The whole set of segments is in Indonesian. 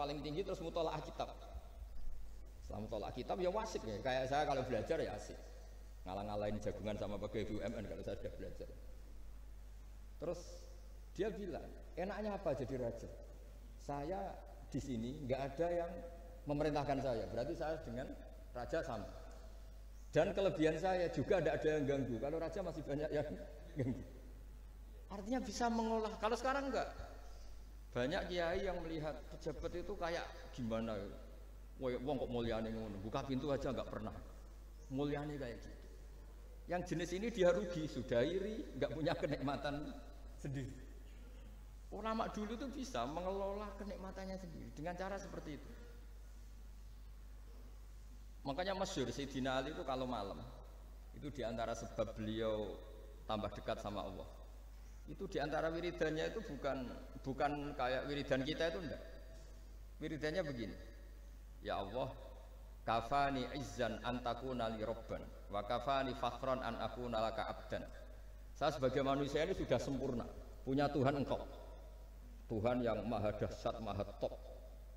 paling tinggi terus mutolaah kitab. Setelah mutolaah kitab ya wasik ya. Kayak saya kalau belajar ya asik. Ngalang-ngalain jagungan sama pegawai BUMN kalau saya sudah belajar. Terus dia bilang, enaknya apa jadi raja? Saya di sini nggak ada yang memerintahkan saya. Berarti saya dengan raja sama. Dan kelebihan saya juga tidak ada yang ganggu. Kalau raja masih banyak yang ganggu. Artinya bisa mengolah. Kalau sekarang enggak. Banyak kiai yang melihat pejabat itu kayak gimana? Wong kok mulyane ngono. Buka pintu aja enggak pernah. Mulyane kayak gitu. Yang jenis ini dia rugi, sudah iri, enggak punya kenikmatan sendiri. Ulama dulu itu bisa mengelola kenikmatannya sendiri dengan cara seperti itu. Makanya masyhur Sayyidina Ali itu kalau malam itu diantara sebab beliau tambah dekat sama Allah. Itu diantara wiridannya itu bukan kayak wiridan kita itu enggak. Wiridannya begini. Ya Allah, kafani izzan an takuna li rabban wa kafani fakhran an akuna laka abdan. Saya sebagai manusia ini sudah sempurna, punya Tuhan engkau. Tuhan yang maha dahsyat, maha top.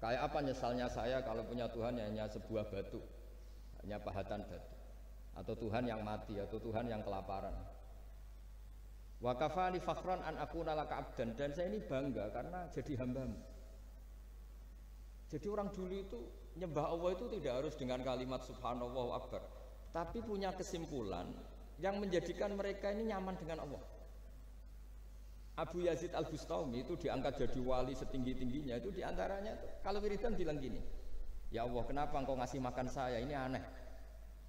Kayak apa nyesalnya saya kalau punya Tuhan yang hanya sebuah batu, hanya pahatan batu. Atau Tuhan yang mati, atau Tuhan yang kelaparan. Wa kafani fakhran an akuna laka abdan, dan saya ini bangga karena jadi hambamu. Jadi orang dulu itu nyembah Allah itu tidak harus dengan kalimat subhanallah akbar, tapi punya kesimpulan yang menjadikan mereka ini nyaman dengan Allah. Abu Yazid Al-Bustami itu diangkat jadi wali setinggi-tingginya, itu diantaranya itu, kalau wiridan bilang gini, ya Allah kenapa engkau ngasih makan saya, ini aneh.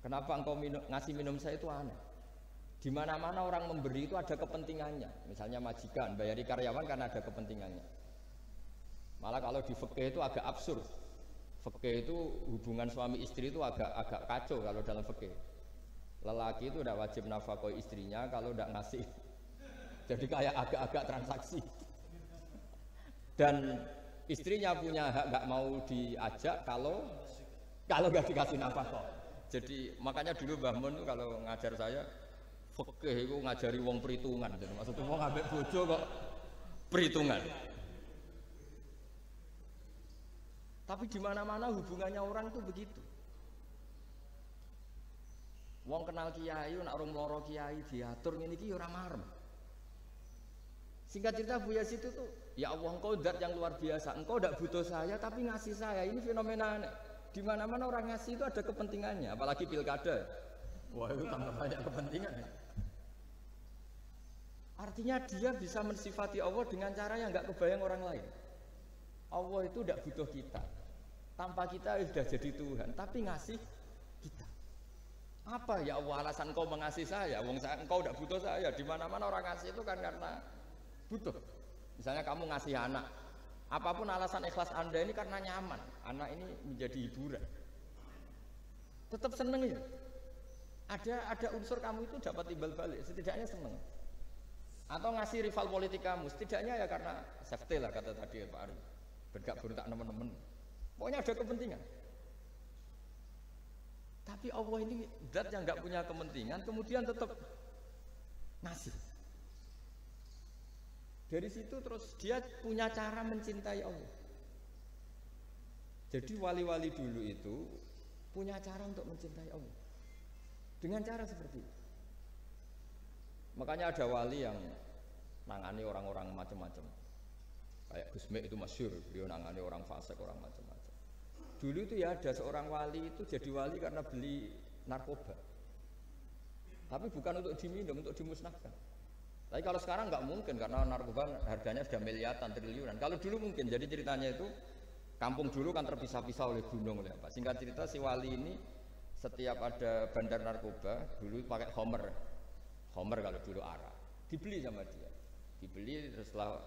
Kenapa engkau ngasih minum saya, itu aneh. Di mana-mana orang memberi itu ada kepentingannya. Misalnya majikan bayari karyawan karena ada kepentingannya. Malah kalau di fikih itu agak absurd. Fikih itu hubungan suami istri itu agak kacau kalau dalam fikih. Lelaki itu tidak wajib nafkah istrinya kalau tidak ngasih. Jadi kayak agak-agak transaksi. Dan istrinya punya hak nggak mau diajak kalau nggak dikasih nafkah. Jadi makanya dulu Mbah Mun itu kalau ngajar saya fikih itu ngajari wong perhitungan, maksudnya wong ambek bojo kok perhitungan. Tapi di mana-mana hubungannya orang itu begitu. Wong kenal kiai, nak rum loro kiai diatur ngene iki ora marem. Singkat cerita Bu Yazid itu tuh, ya Allah engkau zat yang luar biasa, engkau tidak butuh saya tapi ngasih saya. Ini fenomena aneh. Di mana-mana orang ngasih itu ada kepentingannya, apalagi pilkada. Wah itu tambah banyak kepentingan. Artinya dia bisa mensifati Allah dengan cara yang nggak kebayang orang lain. Allah itu tidak butuh kita. Tanpa kita sudah jadi Tuhan, tapi ngasih kita. Apa ya Allah alasan kau mengasihi saya? Engkau tidak butuh saya. Di mana-mana orang ngasih itu kan karena butuh. Misalnya kamu ngasih anak, apapun alasan ikhlas Anda ini karena nyaman. Anak ini menjadi hiburan. Tetap seneng ya. Ada unsur kamu itu dapat timbal balik, setidaknya seneng. Atau ngasih rival politik kamu, setidaknya ya karena safety lah kata tadi Pak Ari. Bergabung tak teman-teman. Pokoknya ada kepentingan. Tapi Allah ini zat yang nggak punya kepentingan, kemudian tetap ngasih. Dari situ terus dia punya cara mencintai Allah. Jadi wali-wali dulu itu punya cara untuk mencintai Allah. Dengan cara seperti itu. Makanya ada wali yang nangani orang-orang macam-macam. Kayak Gusme itu masyhur, dia nangani orang fasik, orang macam-macam. Dulu itu ya ada seorang wali itu jadi wali karena beli narkoba. Tapi bukan untuk diminum, untuk dimusnahkan. Tapi kalau sekarang nggak mungkin karena narkoba harganya sudah miliaran, triliunan. Kalau dulu mungkin. Jadi ceritanya itu kampung dulu kan terpisah-pisah oleh gunung, oleh apa. Singkat cerita si wali ini setiap ada bandar narkoba dulu pakai Homer. Homer kalau dulu arak. Dibeli sama dia. Dibeli terus setelah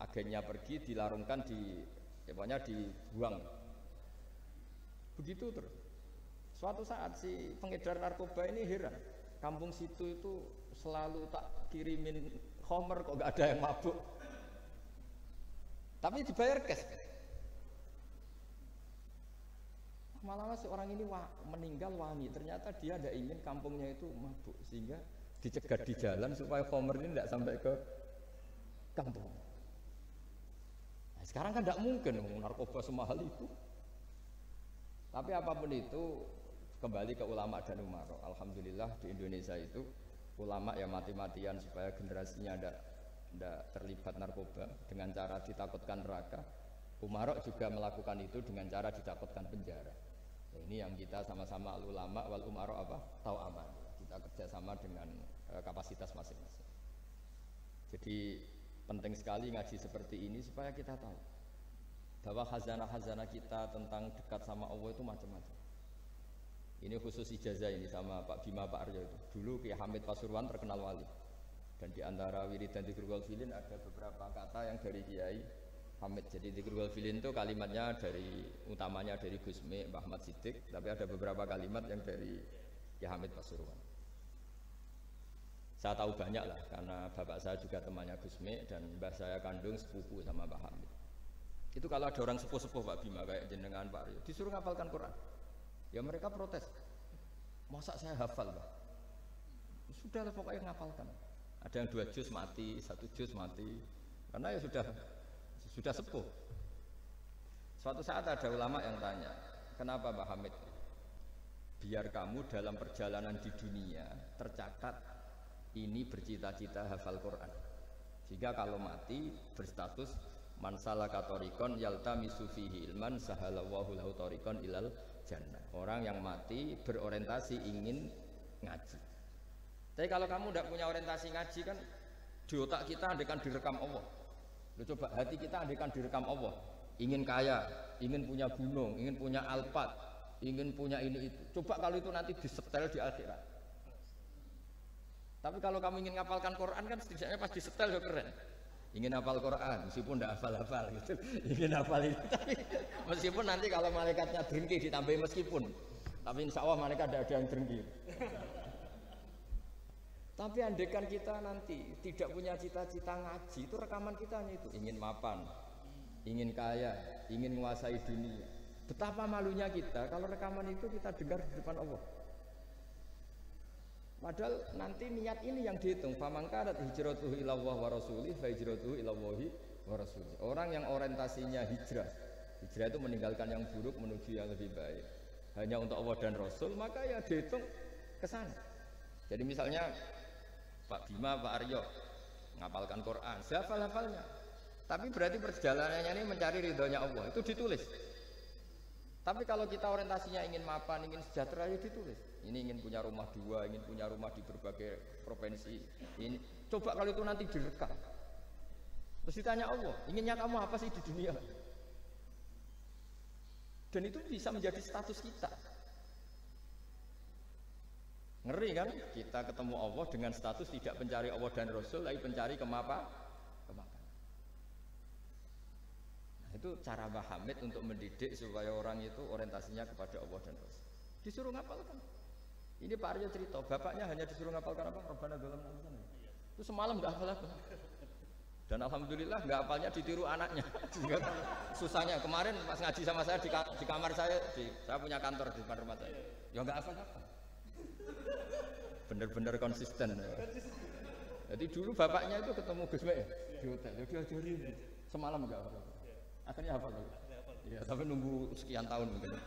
agennya pergi dilarungkan pokoknya dibuang. Begitu terus. Suatu saat si pengedar narkoba ini heran. Kampung situ itu selalu tak kirimin Homer kok gak ada yang mabuk. Tapi dibayar cash. Malah seorang ini meninggal wangi. Ternyata dia tidak ingin kampungnya itu mabuk sehingga dicegat di jalan supaya Homer ini tidak sampai ke kampung. Nah, Sekarang kan tidak mungkin narkoba semahal itu. Tapi apapun itu kembali ke ulama dan umaro. Alhamdulillah di Indonesia itu ulama yang mati-matian supaya generasinya tidak terlibat narkoba dengan cara ditakutkan neraka. Umaro juga melakukan itu dengan cara ditakutkan penjara. Nah, ini yang kita sama-sama ulama wal umaro apa? Tahu aman. Kita kerjasama dengan kapasitas masing-masing. Jadi penting sekali ngaji seperti ini supaya kita tahu bahwa khazanah-khazanah kita tentang dekat sama Allah itu macam-macam. Ini khusus ijazah ini sama Pak Bima Pak Aryo itu. Dulu Kiai Hamid Pasuruan terkenal wali. Dan di antara wirid dan dzikrul filin ada beberapa kata yang dari Kiai Hamid. Jadi dzikrul filin itu kalimatnya utamanya dari Gusmi Mbah Ahmad Siddiq, tapi ada beberapa kalimat yang dari Kiai Hamid Pasuruan. Saya tahu banyak lah karena bapak saya juga temannya Gusmi dan mbah saya kandung sepupu sama Mbah Hamid. Itu kalau ada orang sepuh-sepuh Pak Bima kayak jenengan Pak Aryo disuruh ngapalkan Quran, ya mereka protes. Masa saya hafal Pak? Sudah lah pokoknya ngapalkan. Ada yang 2 juz mati, 1 juz mati, karena ya sudah sepuh. Suatu saat ada ulama yang tanya, kenapa Mbah Hamid? Biar kamu dalam perjalanan di dunia tercatat ini bercita-cita hafal Quran, sehingga kalau mati berstatus man salaka thoriqan yaltamisu fihi ilman sahalallahu lahu thoriqan ilal jannah. Orang yang mati berorientasi ingin ngaji. Tapi kalau kamu tidak punya orientasi ngaji kan di otak kita andekan direkam Allah. Loh, coba hati kita andekan direkam Allah. Ingin kaya, ingin punya gunung, ingin punya alpat, ingin punya ini itu. Coba kalau itu nanti disetel di akhirat. Tapi kalau kamu ingin ngapalkan Quran kan setidaknya pas disetel ya keren. Ingin hafal Quran meskipun tidak hafal-hafal gitu. Ingin hafal itu tapi meskipun nanti kalau malaikatnya drengki ditambahi meskipun. Tapi insya Allah malaikat tidak ada yang drengki. Tapi andekan kita nanti tidak punya cita-cita ngaji, itu rekaman kita hanya itu. Ingin mapan, ingin kaya, ingin menguasai dunia. Betapa malunya kita kalau rekaman itu kita dengar di depan Allah. Padahal nanti niat ini yang dihitung. Famangkanat hijratuhu ilallah wa rasulih fa hijratuhu ilallahi wa rasulih. Orang yang orientasinya hijrah itu meninggalkan yang buruk menuju yang lebih baik hanya untuk Allah dan Rasul, maka ya dihitung ke sana. Jadi misalnya Pak Bima, Pak Aryo ngapalkan Quran, hafal-hafalnya. Tapi berarti perjalanannya ini mencari ridhonya Allah, itu ditulis. Tapi kalau kita orientasinya ingin mapan, ingin sejahtera, ya ditulis. Ini ingin punya rumah 2, ingin punya rumah di berbagai provinsi. Ini coba kalau itu nanti direkam. Terus ditanya Allah, inginnya kamu apa sih di dunia? Dan itu bisa menjadi status kita. Ngeri kan? Kita ketemu Allah dengan status tidak pencari Allah dan Rasul, tapi pencari kemapan. Itu cara Mbah Hamid untuk mendidik supaya orang itu orientasinya kepada Allah dan Rasul. Disuruh ngapalkan. Ini Pak Aryo cerita, bapaknya hanya disuruh ngapalkan apa? Rabbana dalam nafsana. Itu semalam nggak hafal apa. Dan alhamdulillah nggak hafalnya ditiru anaknya. Susahnya kemarin pas ngaji sama saya di kamar saya punya kantor di depan rumah saya. Ya nggak hafal-hafal. Bener-bener konsisten. Jadi dulu bapaknya itu ketemu Gus Mek di hotel, dia diajarin semalam nggak hafal. Akhirnya hafal lagi. Ya, tapi nunggu sekian tahun mungkin.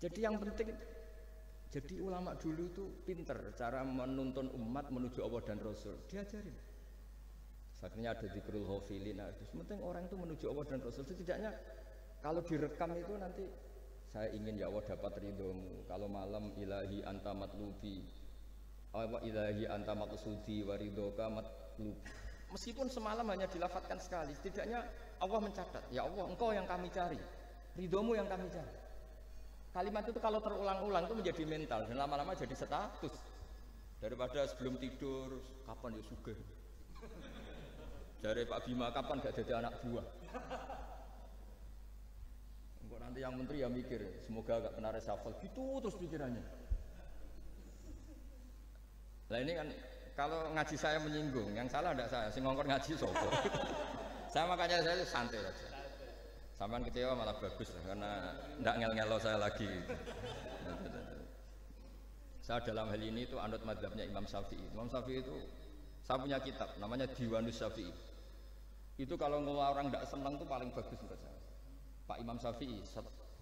Jadi yang penting, jadi ulama dulu itu pinter cara menuntun umat menuju Allah dan Rasul. Diajarin. Akhirnya ada dzikrul ghafilin. Penting orang itu menuju Allah dan Rasul. Setidaknya kalau direkam itu nanti saya ingin ya Allah dapat ridhomu. Kalau malam ilahi anta matlubi, wa ilahi anta maqsudi wa ridhoka matlubi. Meskipun semalam hanya dilafadzkan sekali, setidaknya Allah mencatat, ya Allah engkau yang kami cari, ridhomu yang kami cari. Kalimat itu kalau terulang-ulang itu menjadi mental dan lama-lama jadi status. Daripada sebelum tidur, kapan ya sugih. Dari Pak Bima, kapan gak jadi anak buah. Engkau nanti yang menteri ya mikir, semoga gak kena reshuffle, gitu terus pikirannya. Nah ini kan kalau ngaji saya menyinggung, yang salah tidak saya, sing ngongkor ngaji sopo. Saya makanya saya santai saja. Sampai kecewa malah bagus lah, karena tidak ngel-ngelo saya lagi. Saya dalam hal ini itu anut madzhabnya Imam Syafi'i. Imam Syafi'i itu saya punya kitab, namanya Diwanus Syafi'i. Itu kalau ngelola orang tidak senang itu paling bagus menurut saya. Pak Imam Syafi'i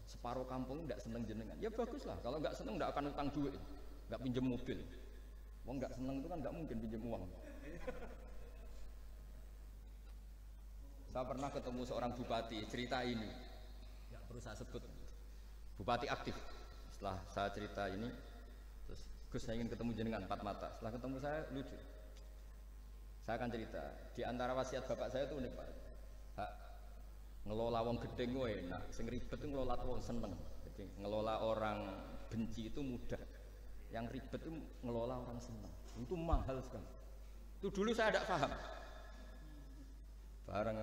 separuh kampung tidak senang jenengan. Ya bagus lah. Kalau nggak senang tidak akan utang duit, nggak pinjam mobil. Wong nggak senang itu kan nggak mungkin pinjam uang. Saya pernah ketemu seorang bupati cerita ini, nggak perlu saya sebut. Bupati aktif. Setelah saya cerita ini, terus Gus saya ingin ketemu jenengan empat mata. Setelah ketemu saya lucu. Saya akan cerita, di antara wasiat bapak saya itu unik Pak. Hak ngelola wong gedeng gue enak, sing ribet itu ngelola wong seneng. Jadi ngelola orang benci itu mudah. Yang ribet itu ngelola orang seneng. Itu mahal sekali. Itu dulu saya tidak paham. Bareng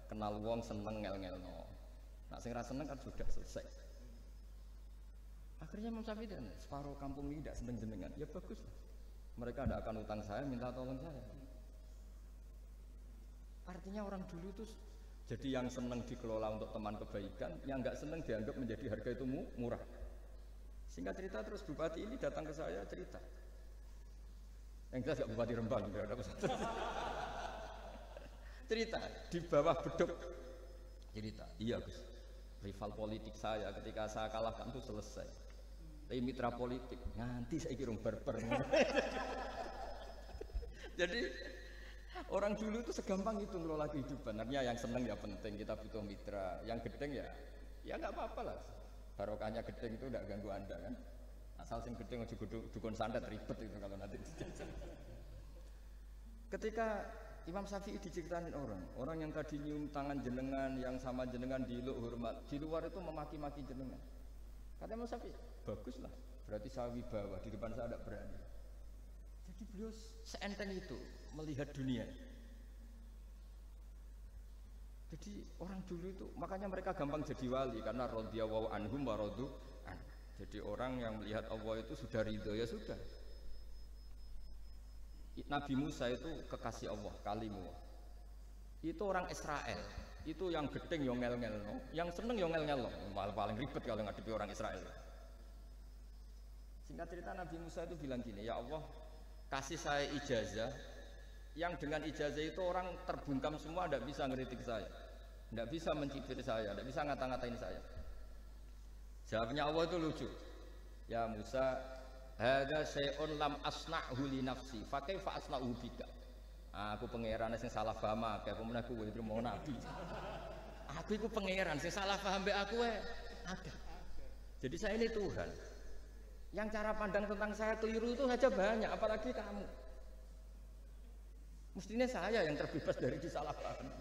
kenal wong seneng ngel-ngelno. Nah sing ra seneng kan sudah selesai. Akhirnya Imam Syafi'i dan separuh kampung ini tidak seneng jenengan. Ya bagus lah. Mereka tidak akan utang saya, minta tolong saya. Artinya orang dulu itu jadi yang senang dikelola untuk teman kebaikan, yang nggak senang dianggap menjadi harga itu murah. Singkat cerita terus bupati ini datang ke saya cerita. Yang jelas gak bupati Rembang, enggak ada pesantren. Cerita di bawah beduk. Cerita, iya Gus. Rival politik saya ketika saya kalahkan itu selesai. Tapi mitra politik nganti saya kira barbar. Jadi orang dulu itu segampang itu ngelola kehidupan. Artinya yang seneng ya penting, kita butuh mitra. Yang gedeng ya nggak apa-apa lah. Barokahnya gedeng itu tidak ganggu anda kan. Asal sing gedeng aja dukun santet ribet itu kalau nanti dijajah. Ketika Imam Syafi'i diceritain orang yang tadi nyium tangan jenengan, yang sama jenengan diluk hormat, di luar itu memaki-maki jenengan. Kata Imam Syafi'i, baguslah. Berarti saya wibawa, di depan saya tidak berani. Jadi beliau seenteng itu melihat dunia. Jadi orang dulu itu makanya mereka gampang jadi wali karena radhiyallahu anhum wa radu an. Jadi orang yang melihat Allah itu sudah ridho ya sudah. Nabi Musa itu kekasih Allah, kalimullah. Itu orang Israel. Itu yang gedeng yo ngel-ngelno, yang seneng yo ngel-ngelno. Malah paling ribet kalau ngadepi orang Israel. Singkat cerita Nabi Musa itu bilang gini, ya Allah, kasih saya ijazah yang dengan ijazah itu orang terbungkam semua tidak bisa ngeritik saya, tidak bisa mencibir saya, tidak bisa ngata-ngatain saya. Jawabnya Allah itu lucu. Ya Musa, hadza syai'un lam asna'hu li nafsi, fa kaifa asna'hu bika. Aku pangeran sing salah paham akeh, pemen aku kowe mau nabi. Aku iku pangeran sing salah paham mbek aku ada. Jadi saya ini Tuhan. Yang cara pandang tentang saya keliru itu saja banyak, apalagi kamu. Mestinya saya yang terbebas dari disalahpahami.